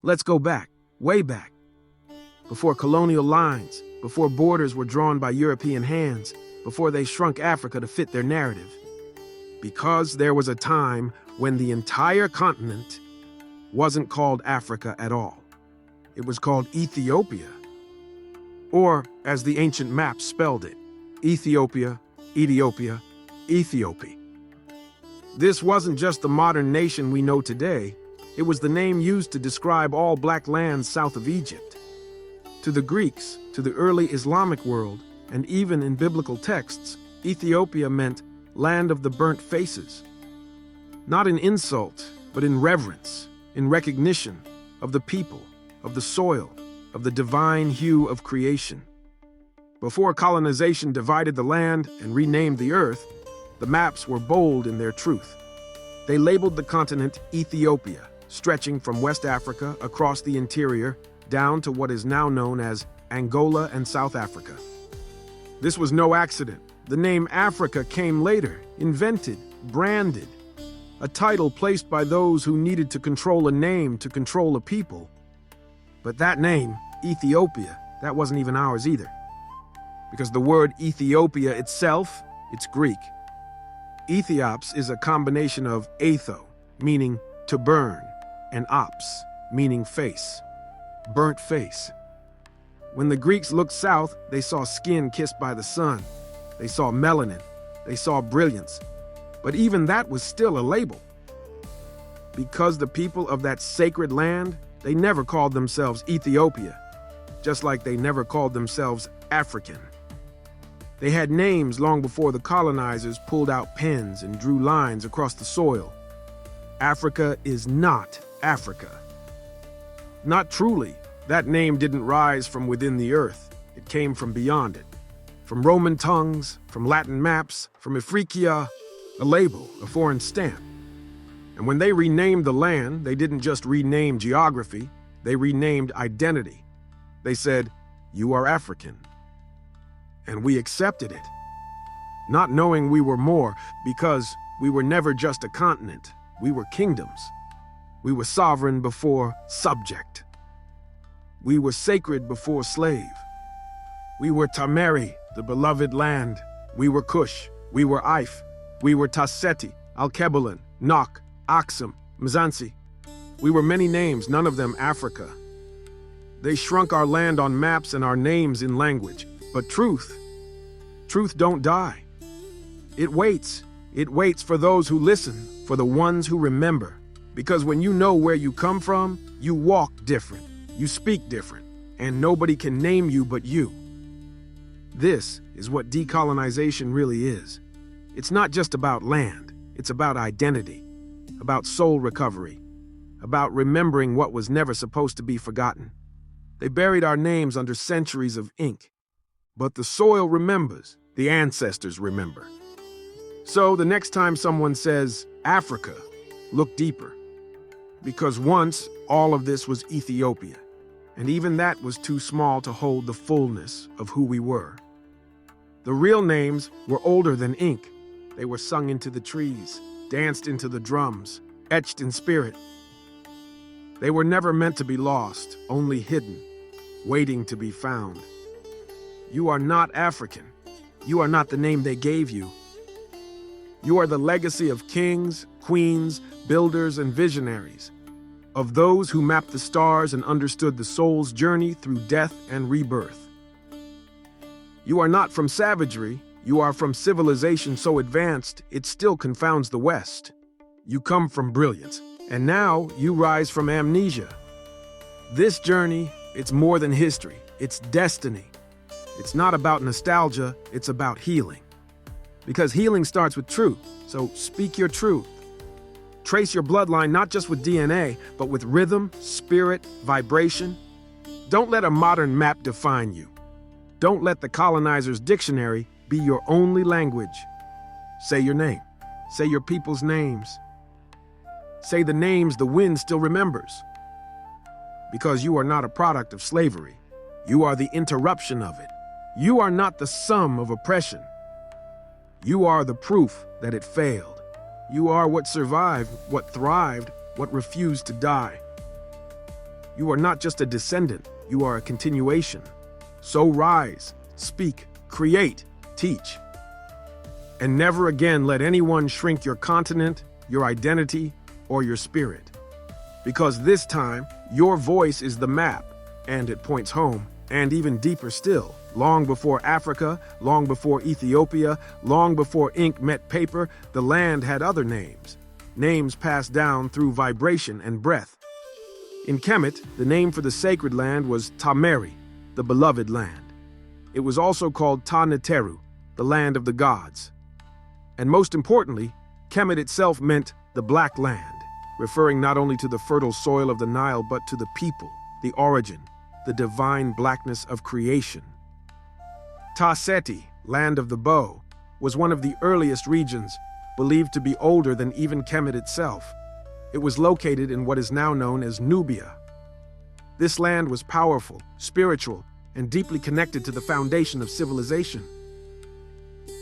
Let's go back, way back. Before colonial lines, before borders were drawn by European hands, before they shrunk Africa to fit their narrative. Because there was a time when the entire continent wasn't called Africa at all. It was called Ethiopia. Or, as the ancient maps spelled it, Ethiopia, Ethiopia, Ethiopia. This wasn't just the modern nation we know today. It was the name used to describe all black lands south of Egypt. To the Greeks, to the early Islamic world, and even in biblical texts, Ethiopia meant land of the burnt faces. Not in insult, but in reverence, in recognition of the people, of the soil, of the divine hue of creation. Before colonization divided the land and renamed the earth, the maps were bold in their truth. They labeled the continent Ethiopia, stretching from West Africa across the interior down to what is now known as Angola and South Africa. This was no accident. The name Africa came later, invented, branded, a title placed by those who needed to control a name to control a people. But that name, Ethiopia, that wasn't even ours either. Because the word Ethiopia itself, it's Greek. Ethiops is a combination of etho, meaning to burn, and ops, meaning face, burnt face. When the Greeks looked south, they saw skin kissed by the sun. They saw melanin. They saw brilliance. But even that was still a label. Because the people of that sacred land, they never called themselves Ethiopia, just like they never called themselves African. They had names long before the colonizers pulled out pens and drew lines across the soil. Africa is not Africa. Not truly. That name didn't rise from within the earth. It came from beyond it. From Roman tongues, from Latin maps, from Ifriqiya, a label, a foreign stamp. And when they renamed the land, they didn't just rename geography, they renamed identity. They said, "You are African." And we accepted it, not knowing we were more, because we were never just a continent, we were kingdoms. We were sovereign before subject. We were sacred before slave. We were Ta-Meri, the beloved land. We were Cush. We were If. We were Ta-Seti, Alkebulan, Nok, Aksum, Mzansi. We were many names, none of them Africa. They shrunk our land on maps and our names in language. But truth don't die. It waits for those who listen, for the ones who remember. Because when you know where you come from, you walk different, you speak different, and nobody can name you but you. This is what decolonization really is. It's not just about land, it's about identity, about soul recovery, about remembering what was never supposed to be forgotten. They buried our names under centuries of ink. But the soil remembers, the ancestors remember. So the next time someone says, Africa, look deeper. Because once, all of this was Ethiopia, and even that was too small to hold the fullness of who we were. The real names were older than ink. They were sung into the trees, danced into the drums, etched in spirit. They were never meant to be lost, only hidden, waiting to be found. You are not African. You are not the name they gave you. You are the legacy of kings, queens, builders, and visionaries, of those who mapped the stars and understood the soul's journey through death and rebirth. You are not from savagery. You are from civilization so advanced it still confounds the West. You come from brilliance, and now you rise from amnesia. This journey, it's more than history. It's destiny. It's not about nostalgia, it's about healing. Because healing starts with truth, so speak your truth. Trace your bloodline not just with DNA, but with rhythm, spirit, vibration. Don't let a modern map define you. Don't let the colonizer's dictionary be your only language. Say your name. Say your people's names. Say the names the wind still remembers. Because you are not a product of slavery. You are the interruption of it. You are not the sum of oppression. You are the proof that it failed. You are what survived, what thrived, what refused to die. You are not just a descendant, you are a continuation. So rise, speak, create, teach. And never again let anyone shrink your continent, your identity, or your spirit. Because this time, your voice is the map, and it points home, and even deeper still. Long before Africa, long before Ethiopia, long before ink met paper, the land had other names. Names passed down through vibration and breath. In Kemet, the name for the sacred land was Ta-Meri, the beloved land. It was also called Ta-Neteru, the land of the gods. And most importantly, Kemet itself meant the black land, referring not only to the fertile soil of the Nile but to the people, the origin, the divine blackness of creation. Ta-Seti, land of the bow, was one of the earliest regions, believed to be older than even Kemet itself. It was located in what is now known as Nubia. This land was powerful, spiritual, and deeply connected to the foundation of civilization.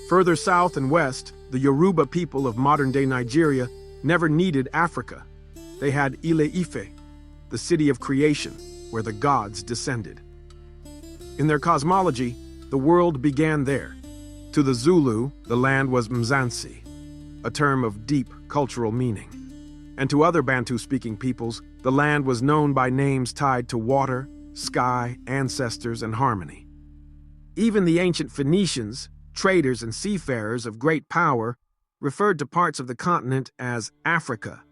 Further south and west, the Yoruba people of modern-day Nigeria never needed Africa. They had Ile-Ife, the city of creation, where the gods descended. In their cosmology, the world began there. To the Zulu, the land was Mzansi, a term of deep cultural meaning. And to other Bantu-speaking peoples, the land was known by names tied to water, sky, ancestors, and harmony. Even the ancient Phoenicians, traders and seafarers of great power, referred to parts of the continent as Africa.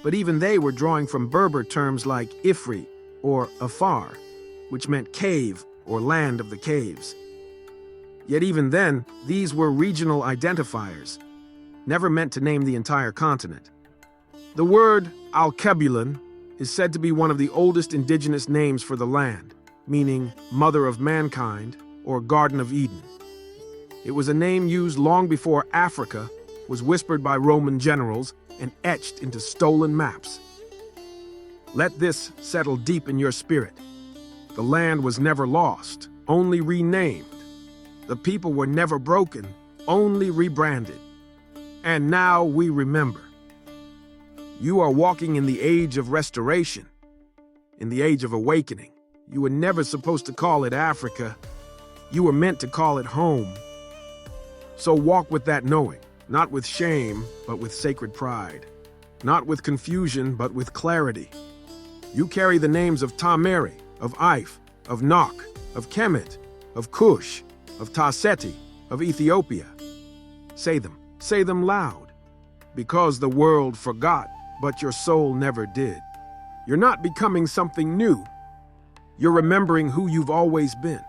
But even they were drawing from Berber terms like Ifri or Afar, which meant cave or land of the caves. Yet even then, these were regional identifiers, never meant to name the entire continent. The word Alkebulan is said to be one of the oldest indigenous names for the land, meaning Mother of Mankind or Garden of Eden. It was a name used long before Africa was whispered by Roman generals and etched into stolen maps. Let this settle deep in your spirit. The land was never lost, only renamed. The people were never broken, only rebranded. And now we remember. You are walking in the age of restoration, in the age of awakening. You were never supposed to call it Africa. You were meant to call it home. So walk with that knowing, not with shame, but with sacred pride. Not with confusion, but with clarity. You carry the names of Ta-Meri, of If, of Nok, of Kemet, of Kush, of Ta-Seti, of Ethiopia. Say them loud. Because the world forgot, but your soul never did. You're not becoming something new. You're remembering who you've always been.